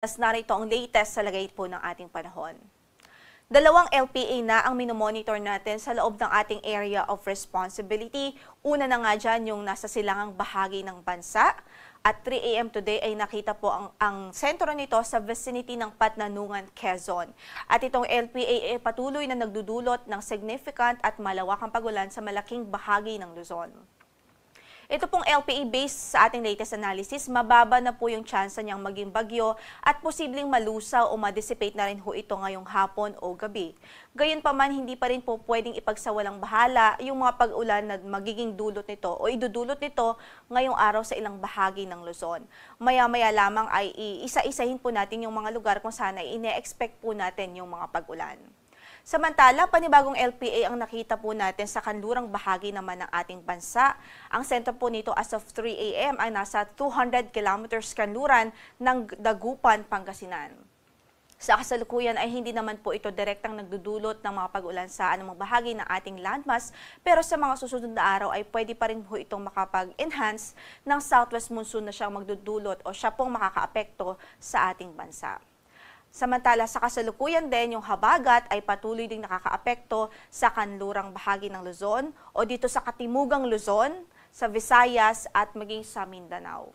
Narito ang latest sa lagay po ng ating panahon. Dalawang LPA na ang minomonitor natin sa loob ng ating area of responsibility. Una na nga dyan yung nasa silangang bahagi ng bansa. At 3 a.m. today ay nakita po ang sentro nito sa vicinity ng Patnanungan, Quezon. At itong LPA ay patuloy na nagdudulot ng significant at malawakang pagulan sa malaking bahagi ng Luzon. Ito pong LPA based sa ating latest analysis, mababa na po yung tsansa niyang maging bagyo at posibleng malusaw o ma-dissipate na rin ho ito ngayong hapon o gabi. Gayunpaman, hindi pa rin po pwedeng ipagsawalang bahala yung mga pag-ulan na magiging dulot nito o idudulot nito ngayong araw sa ilang bahagi ng Luzon. Maya-maya lamang ay isa-isahin po natin yung mga lugar kung saan ay ine-expect po natin yung mga pag-ulan. Samantala, panibagong LPA ang nakita po natin sa kanlurang bahagi naman ng ating bansa. Ang sentro po nito as of 3 a.m. ay nasa 200 kilometers kanluran ng Dagupan, Pangasinan. Sa kasalukuyan ay hindi naman po ito direktang nagdudulot ng mga pag-ulan sa anumang bahagi ng ating landmass, pero sa mga susunod na araw ay pwede pa rin po itong makapag-enhance ng southwest monsoon na siyang magdudulot o siya pong makakaapekto sa ating bansa. Samantala, sa kasalukuyan din, yung habagat ay patuloy ding nakakaapekto sa kanlurang bahagi ng Luzon o dito sa katimugang Luzon, sa Visayas at maging sa Mindanao.